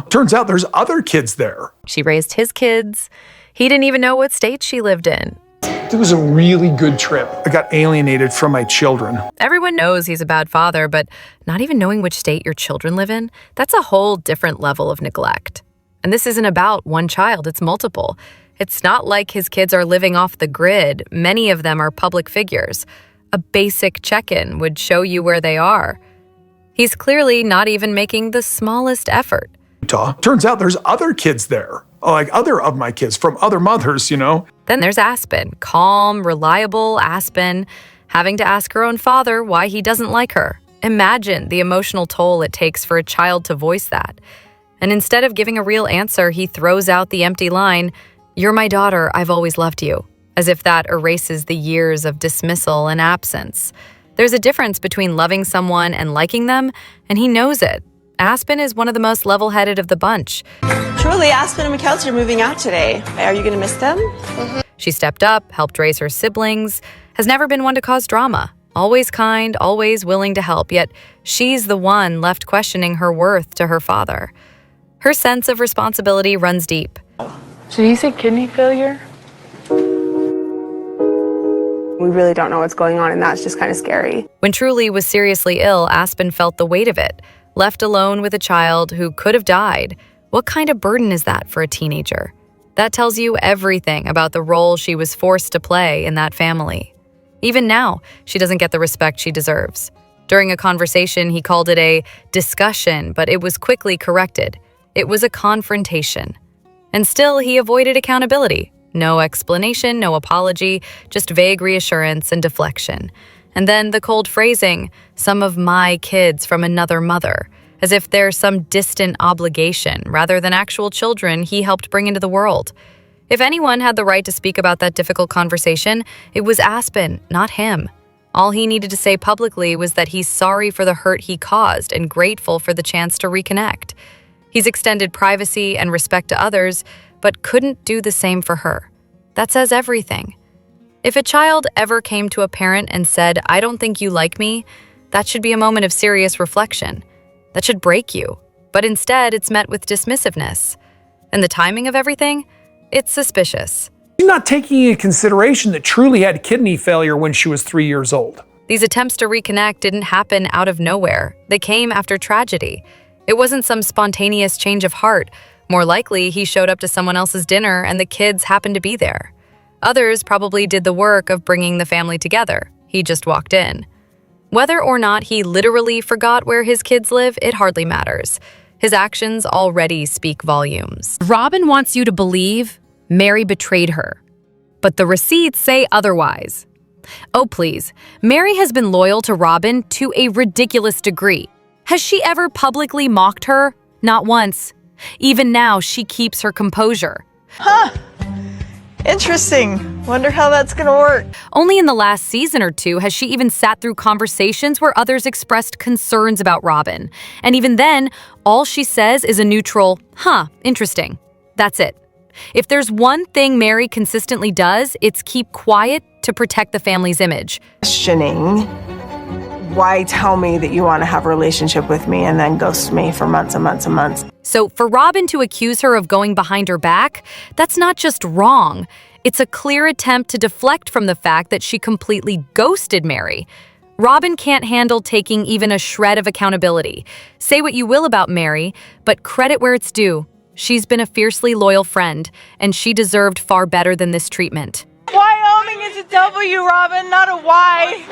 Turns out there's other kids there. She raised his kids. He didn't even know what state she lived in. It was a really good trip. I got alienated from my children. Everyone knows he's a bad father, but not even knowing which state your children live in, that's a whole different level of neglect. And this isn't about one child, it's multiple. It's not like his kids are living off the grid. Many of them are public figures. A basic check-in would show you where they are. He's clearly not even making the smallest effort. Turns out there's other kids there, like other of my kids from other mothers, Then there's Aspen, calm, reliable Aspen, having to ask her own father why he doesn't like her. Imagine the emotional toll it takes for a child to voice that. And instead of giving a real answer, he throws out the empty line, "You're my daughter, I've always loved you," as if that erases the years of dismissal and absence. There's a difference between loving someone and liking them, and he knows it. Aspen is one of the most level-headed of the bunch. Truly, Aspen and Mackenzie are moving out today. Are you going to miss them? She stepped up, helped raise her siblings, has never been one to cause drama. Always kind, always willing to help, yet she's the one left questioning her worth to her father. Her sense of responsibility runs deep. Did he say kidney failure? We really don't know what's going on, and that's just kind of scary. When Truly was seriously ill, Aspen felt the weight of it. Left alone with a child who could have died. What kind of burden is that for a teenager? That tells you everything about the role she was forced to play in that family. Even now, she doesn't get the respect she deserves. During a conversation, he called it a discussion, but it was quickly corrected. It was a confrontation. And still, he avoided accountability. No explanation, no apology, just vague reassurance and deflection. And then the cold phrasing, "some of my kids from another mother," as if there's some distant obligation rather than actual children he helped bring into the world. If anyone had the right to speak about that difficult conversation, it was Aspen, not him. All he needed to say publicly was that he's sorry for the hurt he caused and grateful for the chance to reconnect. He's extended privacy and respect to others, but couldn't do the same for her. That says everything. If a child ever came to a parent and said, "I don't think you like me," that should be a moment of serious reflection. That should break you. But instead, it's met with dismissiveness. And the timing of everything? It's suspicious. She's not taking into consideration that Truly had kidney failure when she was 3 years old. These attempts to reconnect didn't happen out of nowhere. They came after tragedy. It wasn't some spontaneous change of heart. More likely, he showed up to someone else's dinner and the kids happened to be there. Others probably did the work of bringing the family together. He just walked in. Whether or not he literally forgot where his kids live, it hardly matters. His actions already speak volumes. Robin wants you to believe Mary betrayed her, but the receipts say otherwise. Oh, please. Mary has been loyal to Robin to a ridiculous degree. Has she ever publicly mocked her? Not once. Even now, she keeps her composure. Huh. Interesting. Wonder how that's gonna work. Only in the last season or two has she even sat through conversations where others expressed concerns about Robin. And even then, all she says is a neutral, "Huh, interesting." That's it. If there's one thing Mary consistently does, it's keep quiet to protect the family's image. Questioning, why tell me that you want to have a relationship with me and then ghost me for months and months and months? So for Robin to accuse her of going behind her back, that's not just wrong. It's a clear attempt to deflect from the fact that she completely ghosted Mary. Robin can't handle taking even a shred of accountability. Say what you will about Mary, but credit where it's due. She's been a fiercely loyal friend, and she deserved far better than this treatment. Wyoming is a W, Robin, not a Y.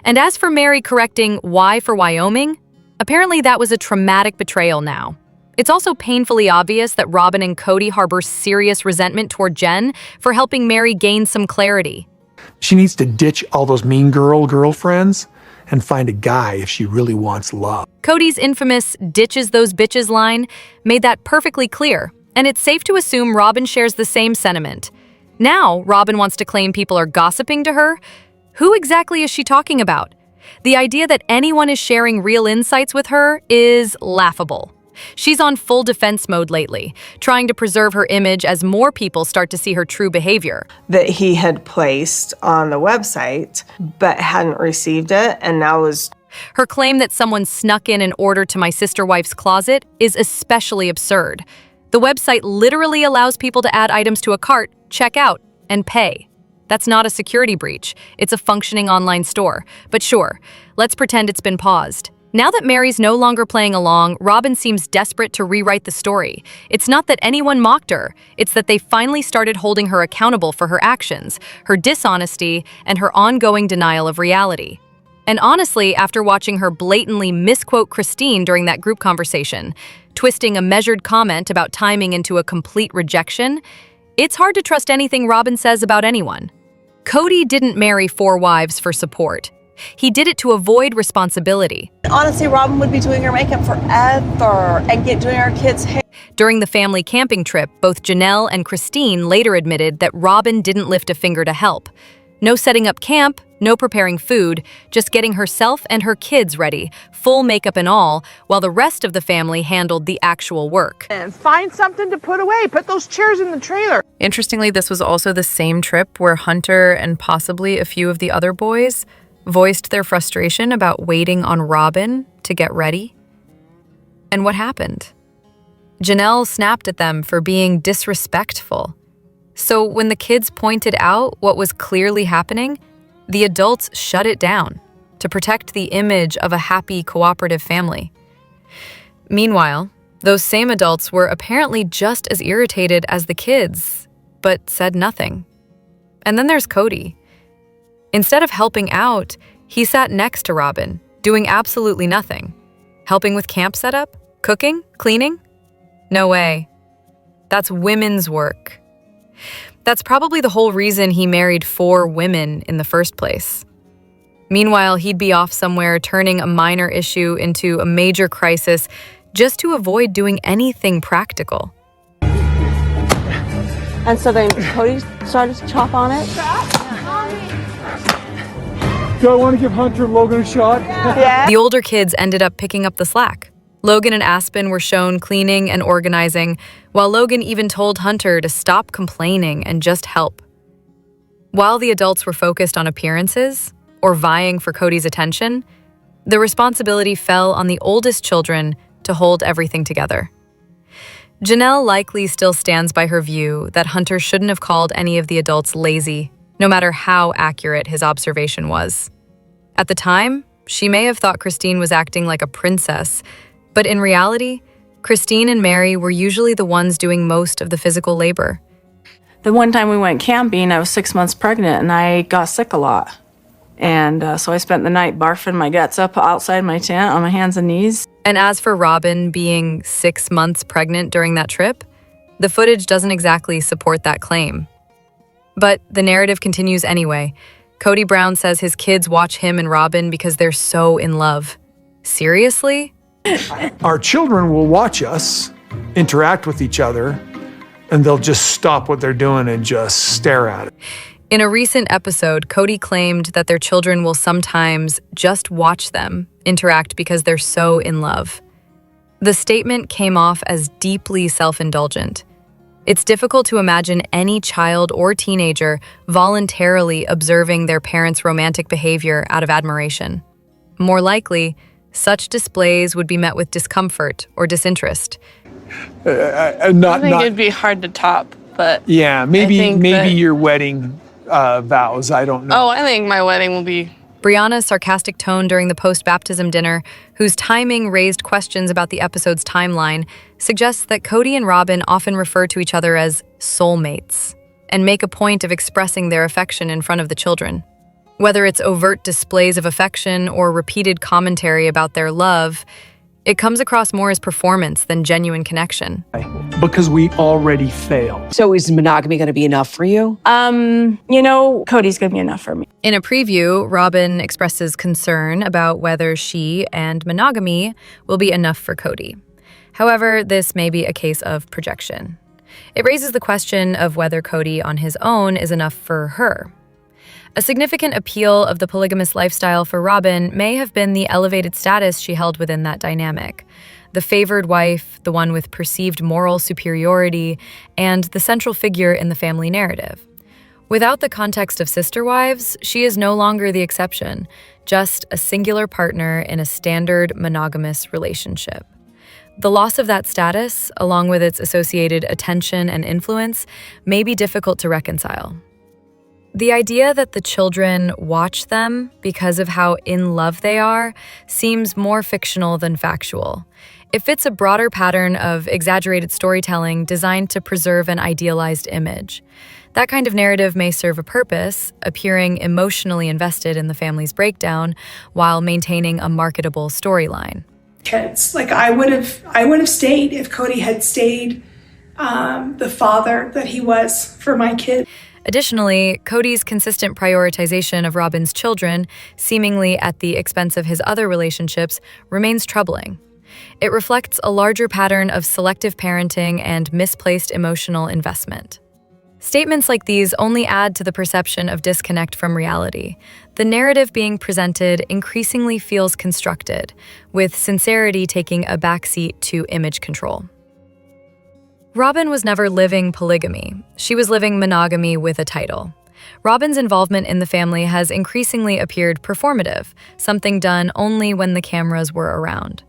And as for Mary correcting Y for Wyoming, apparently that was a traumatic betrayal now. It's also painfully obvious that Robin and Kody harbor serious resentment toward Jen for helping Mary gain some clarity. She needs to ditch all those mean girlfriends and find a guy if she really wants love. Kody's infamous "ditches those bitches" line made that perfectly clear, and it's safe to assume Robin shares the same sentiment. Now, Robin wants to claim people are gossiping to her. Who exactly is she talking about? The idea that anyone is sharing real insights with her is laughable. She's on full defense mode lately, trying to preserve her image as more people start to see her true behavior. That he had placed on the website, but hadn't received it, and now was Her claim that someone snuck in an order to my sister wife's closet is especially absurd. The website literally allows people to add items to a cart, check out, and pay. That's not a security breach. It's a functioning online store. But sure, let's pretend it's been paused. Now that Mary's no longer playing along, Robin seems desperate to rewrite the story. It's not that anyone mocked her. It's that they finally started holding her accountable for her actions, her dishonesty, and her ongoing denial of reality. And honestly, after watching her blatantly misquote Christine during that group conversation, twisting a measured comment about timing into a complete rejection, it's hard to trust anything Robin says about anyone. Kody didn't marry 4 wives for support. He did it to avoid responsibility. Honestly, Robin would be doing her makeup forever and doing our kids' hair. During the family camping trip, both Janelle and Christine later admitted that Robin didn't lift a finger to help. No setting up camp, no preparing food, just getting herself and her kids ready, full makeup and all, while the rest of the family handled the actual work. And find something to put away. Put those chairs in the trailer. Interestingly, this was also the same trip where Hunter and possibly a few of the other boys voiced their frustration about waiting on Robin to get ready. And what happened? Janelle snapped at them for being disrespectful. So when the kids pointed out what was clearly happening, the adults shut it down to protect the image of a happy, cooperative family. Meanwhile, those same adults were apparently just as irritated as the kids, but said nothing. And then there's Kody. Instead of helping out, he sat next to Robin, doing absolutely nothing. Helping with camp setup? Cooking? Cleaning? No way. That's women's work. That's probably the whole reason he married 4 women in the first place. Meanwhile, he'd be off somewhere turning a minor issue into a major crisis just to avoid doing anything practical. And so then Kody started to chop on it. Do I want to give Hunter and Logan a shot? Yeah. The older kids ended up picking up the slack. Logan and Aspen were shown cleaning and organizing, while Logan even told Hunter to stop complaining and just help. While the adults were focused on appearances, or vying for Kody's attention, the responsibility fell on the oldest children to hold everything together. Janelle likely still stands by her view that Hunter shouldn't have called any of the adults lazy, no matter how accurate his observation was. At the time, she may have thought Christine was acting like a princess, but in reality, Christine and Mary were usually the ones doing most of the physical labor. The one time we went camping, I was 6 months pregnant and I got sick a lot. And so I spent the night barfing my guts up outside my tent on my hands and knees. And as for Robin being 6 months pregnant during that trip, the footage doesn't exactly support that claim. But the narrative continues anyway. Kody Brown says his kids watch him and Robin because they're so in love. Seriously? Our children will watch us interact with each other, and they'll just stop what they're doing and just stare at it. In a recent episode, Kody claimed that their children will sometimes just watch them interact because they're so in love. The statement came off as deeply self-indulgent. It's difficult to imagine any child or teenager voluntarily observing their parents' romantic behavior out of admiration. More likely, such displays would be met with discomfort or disinterest. I think it'd be hard to top, but Yeah, I maybe think that- your wedding vows. I don't know. Oh, I think my wedding will be. Brianna's sarcastic tone during the post-baptism dinner, whose timing raised questions about the episode's timeline, suggests that Kody and Robin often refer to each other as soulmates and make a point of expressing their affection in front of the children. Whether it's overt displays of affection or repeated commentary about their love, it comes across more as performance than genuine connection. Because we already failed. So is monogamy going to be enough for you? Kody's gonna be enough for me. In a preview, Robin expresses concern about whether she and monogamy will be enough for Kody. However, this may be a case of projection. It raises the question of whether Kody on his own is enough for her. A significant appeal of the polygamous lifestyle for Robin may have been the elevated status she held within that dynamic. The favored wife, the one with perceived moral superiority, and the central figure in the family narrative. Without the context of sister wives, she is no longer the exception, just a singular partner in a standard monogamous relationship. The loss of that status, along with its associated attention and influence, may be difficult to reconcile. The idea that the children watch them because of how in love they are seems more fictional than factual. It fits a broader pattern of exaggerated storytelling designed to preserve an idealized image. That kind of narrative may serve a purpose, appearing emotionally invested in the family's breakdown while maintaining a marketable storyline. Kids, like I would have stayed if Kody had stayed the father that he was for my kid. Additionally, Kody's consistent prioritization of Robin's children, seemingly at the expense of his other relationships, remains troubling. It reflects a larger pattern of selective parenting and misplaced emotional investment. Statements like these only add to the perception of disconnect from reality. The narrative being presented increasingly feels constructed, with sincerity taking a backseat to image control. Robin was never living polygamy. She was living monogamy with a title. Robin's involvement in the family has increasingly appeared performative, something done only when the cameras were around.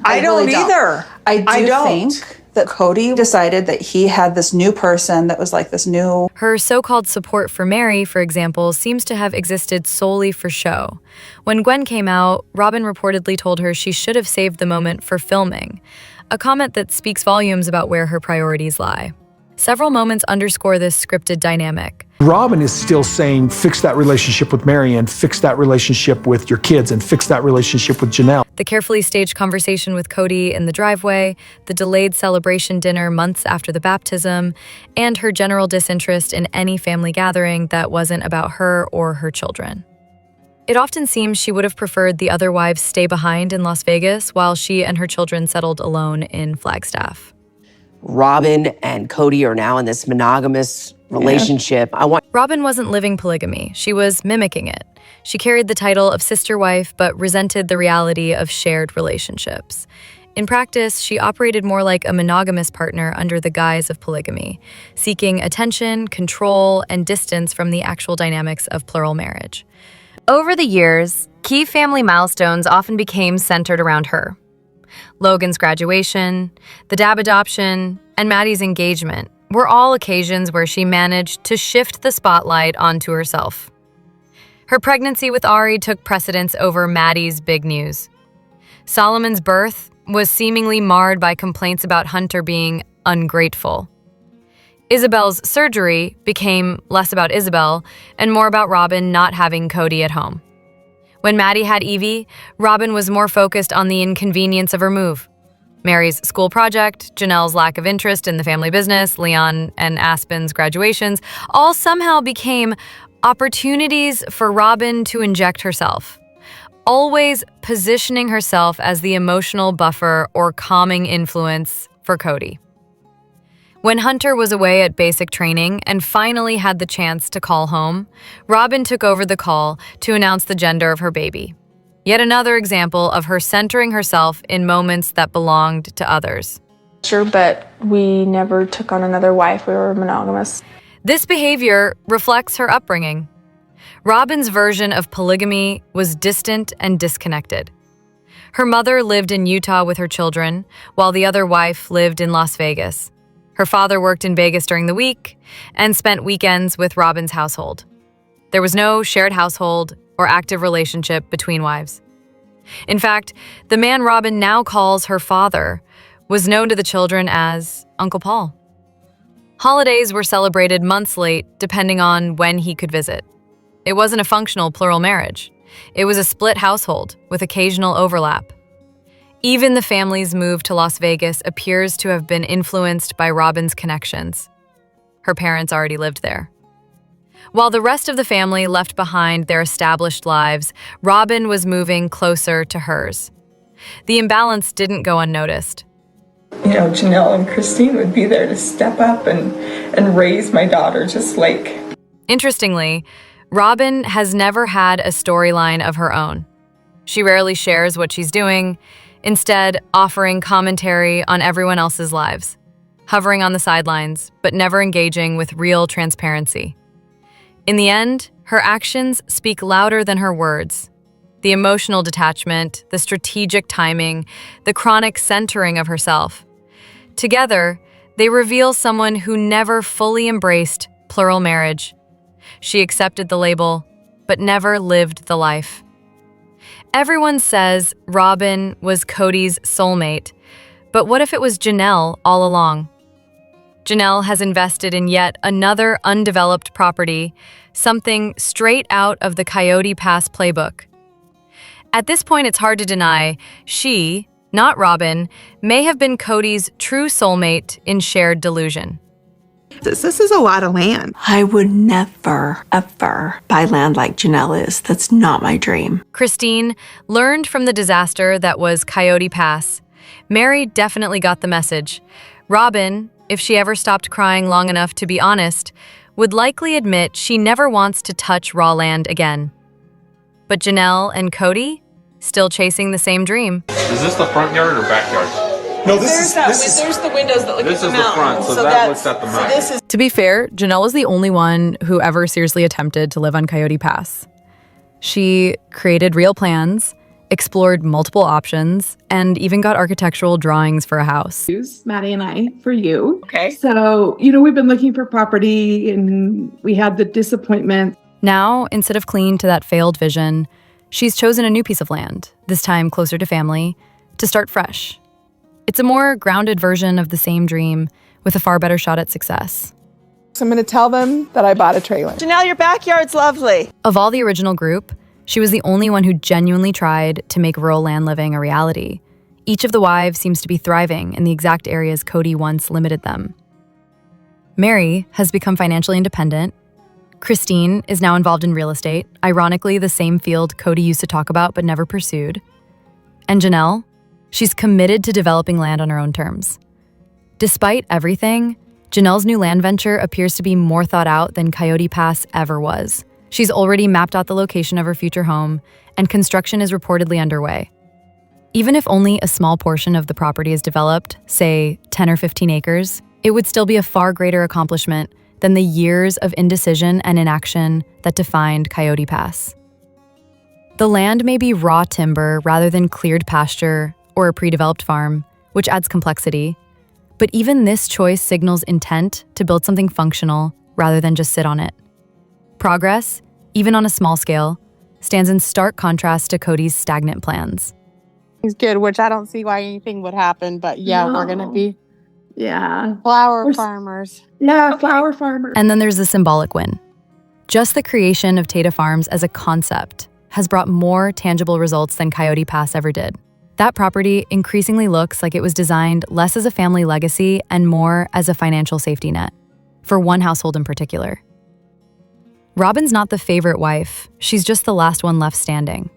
I don't either. I don't think that Kody decided that he had this new person that was like this new... Her so-called support for Mary, for example, seems to have existed solely for show. When Gwen came out, Robin reportedly told her she should have saved the moment for filming, a comment that speaks volumes about where her priorities lie. Several moments underscore this scripted dynamic. Robin is still saying, fix that relationship with Mary and fix that relationship with your kids and fix that relationship with Janelle. The carefully staged conversation with Kody in the driveway, the delayed celebration dinner months after the baptism, and her general disinterest in any family gathering that wasn't about her or her children. It often seems she would have preferred the other wives stay behind in Las Vegas while she and her children settled alone in Flagstaff. Robin and Kody are now in this monogamous relationship. Robin wasn't living polygamy. She was mimicking it. She carried the title of sister wife, but resented the reality of shared relationships. In practice, she operated more like a monogamous partner under the guise of polygamy, seeking attention, control, and distance from the actual dynamics of plural marriage. Over the years, key family milestones often became centered around her. Logan's graduation, the Dab adoption, and Maddie's engagement were all occasions where she managed to shift the spotlight onto herself. Her pregnancy with Ari took precedence over Maddie's big news. Solomon's birth was seemingly marred by complaints about Hunter being ungrateful. Isabel's surgery became less about Isabel and more about Robin not having Kody at home. When Maddie had Evie, Robin was more focused on the inconvenience of her move. Mary's school project, Janelle's lack of interest in the family business, Leon and Aspen's graduations, all somehow became opportunities for Robin to inject herself, always positioning herself as the emotional buffer or calming influence for Kody. When Hunter was away at basic training and finally had the chance to call home, Robin took over the call to announce the gender of her baby. Yet another example of her centering herself in moments that belonged to others. Sure, but we never took on another wife. We were monogamous. This behavior reflects her upbringing. Robin's version of polygamy was distant and disconnected. Her mother lived in Utah with her children, while the other wife lived in Las Vegas. Her father worked in Vegas during the week and spent weekends with Robin's household. There was no shared household or active relationship between wives. In fact, the man Robin now calls her father was known to the children as Uncle Paul. Holidays were celebrated months late, depending on when he could visit. It wasn't a functional plural marriage. It was a split household with occasional overlap. Even the family's move to Las Vegas appears to have been influenced by Robin's connections. Her parents already lived there. While the rest of the family left behind their established lives, Robin was moving closer to hers. The imbalance didn't go unnoticed. You know, Janelle and Christine would be there to step up and raise my daughter just like... Interestingly, Robin has never had a storyline of her own. She rarely shares what she's doing, instead offering commentary on everyone else's lives, hovering on the sidelines, but never engaging with real transparency. In the end, her actions speak louder than her words. The emotional detachment, the strategic timing, the chronic centering of herself. Together, they reveal someone who never fully embraced plural marriage. She accepted the label, but never lived the life. Everyone says Robin was Kody's soulmate, but what if it was Janelle all along? Janelle has invested in yet another undeveloped property, something straight out of the Coyote Pass playbook. At this point, it's hard to deny she, not Robin, may have been Kody's true soulmate in shared delusion. This is a lot of land. I would never, ever buy land like Janelle is. That's not my dream. Christine learned from the disaster that was Coyote Pass. Mary definitely got the message. Robin, if she ever stopped crying long enough to be honest, would likely admit she never wants to touch raw land again. But Janelle and Kody, still chasing the same dream. Is this the front yard or backyard? No, there's the windows that look at the mountain. This is the front, so that looks at the mountain. To be fair, Janelle was the only one who ever seriously attempted to live on Coyote Pass. She created real plans, explored multiple options, and even got architectural drawings for a house. Maddie and I, for you. Okay. So, we've been looking for property and we had the disappointment. Now, instead of clinging to that failed vision, she's chosen a new piece of land, this time closer to family, to start fresh. It's a more grounded version of the same dream with a far better shot at success. So I'm going to tell them that I bought a trailer. Janelle, your backyard's lovely. Of all the original group, she was the only one who genuinely tried to make rural land living a reality. Each of the wives seems to be thriving in the exact areas Kody once limited them. Mary has become financially independent. Christine is now involved in real estate, ironically the same field Kody used to talk about but never pursued. And Janelle, she's committed to developing land on her own terms. Despite everything, Janelle's new land venture appears to be more thought out than Coyote Pass ever was. She's already mapped out the location of her future home, and construction is reportedly underway. Even if only a small portion of the property is developed, say 10 or 15 acres, it would still be a far greater accomplishment than the years of indecision and inaction that defined Coyote Pass. The land may be raw timber rather than cleared pasture or a pre-developed farm, which adds complexity, but even this choice signals intent to build something functional rather than just sit on it. Progress, even on a small scale, stands in stark contrast to Kody's stagnant plans. It's good, which I don't see why anything would happen, but we're going to be flower farmers. Yeah, flower farmers. And then there's the symbolic win. Just the creation of Tata Farms as a concept has brought more tangible results than Coyote Pass ever did. That property increasingly looks like it was designed less as a family legacy and more as a financial safety net, for one household in particular. Robin's not the favorite wife, she's just the last one left standing.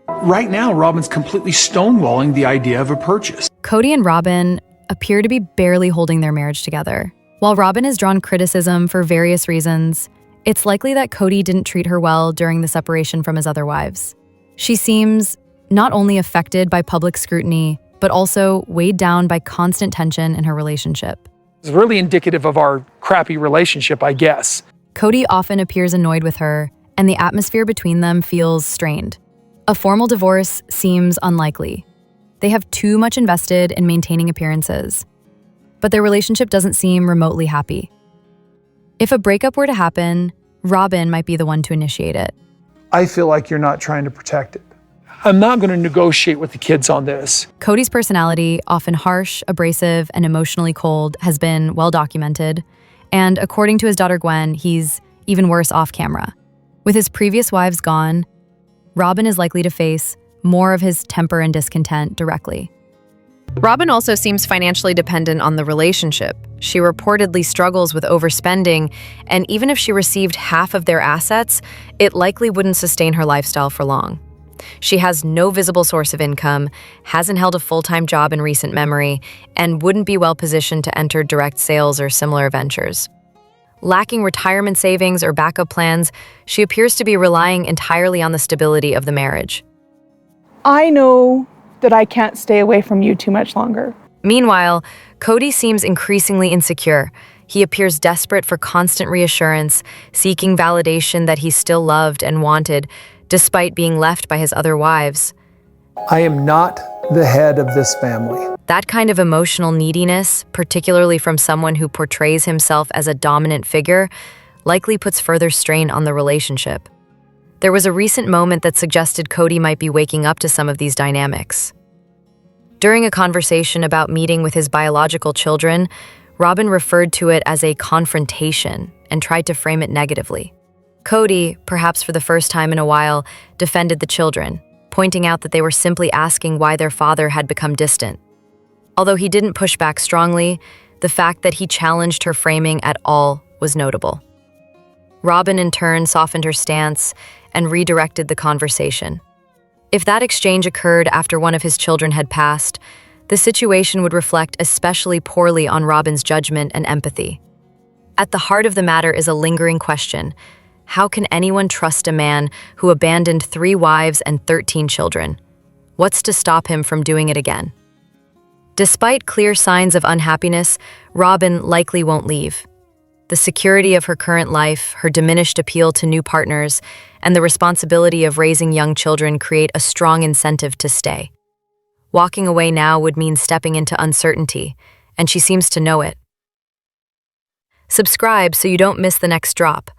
Right now, Robin's completely stonewalling the idea of a purchase. Kody and Robin appear to be barely holding their marriage together. While Robin has drawn criticism for various reasons, it's likely that Kody didn't treat her well during the separation from his other wives. She seems not only affected by public scrutiny, but also weighed down by constant tension in her relationship. It's really indicative of our crappy relationship, I guess. Kody often appears annoyed with her, and the atmosphere between them feels strained. A formal divorce seems unlikely. They have too much invested in maintaining appearances, but their relationship doesn't seem remotely happy. If a breakup were to happen, Robin might be the one to initiate it. I feel like you're not trying to protect it. I'm not going to negotiate with the kids on this. Kody's personality, often harsh, abrasive, and emotionally cold, has been well documented. And according to his daughter Gwen, he's even worse off camera. With his previous wives gone, Robin is likely to face more of his temper and discontent directly. Robin also seems financially dependent on the relationship. She reportedly struggles with overspending, and even if she received half of their assets, it likely wouldn't sustain her lifestyle for long. She has no visible source of income, hasn't held a full-time job in recent memory, and wouldn't be well positioned to enter direct sales or similar ventures. Lacking retirement savings or backup plans, she appears to be relying entirely on the stability of the marriage. I know that I can't stay away from you too much longer. Meanwhile, Kody seems increasingly insecure. He appears desperate for constant reassurance, seeking validation that he's still loved and wanted, despite being left by his other wives. I am not the head of this family. That kind of emotional neediness, particularly from someone who portrays himself as a dominant figure, likely puts further strain on the relationship. There was a recent moment that suggested Kody might be waking up to some of these dynamics. During a conversation about meeting with his biological children, Robin referred to it as a confrontation and tried to frame it negatively. Kody, perhaps for the first time in a while, defended the children, pointing out that they were simply asking why their father had become distant. Although he didn't push back strongly, the fact that he challenged her framing at all was notable. Robin, in turn, softened her stance and redirected the conversation. If that exchange occurred after one of his children had passed, the situation would reflect especially poorly on Robin's judgment and empathy. At the heart of the matter is a lingering question. How can anyone trust a man who abandoned 3 wives and 13 children? What's to stop him from doing it again? Despite clear signs of unhappiness, Robin likely won't leave. The security of her current life, her diminished appeal to new partners, and the responsibility of raising young children create a strong incentive to stay. Walking away now would mean stepping into uncertainty, and she seems to know it. Subscribe so you don't miss the next drop.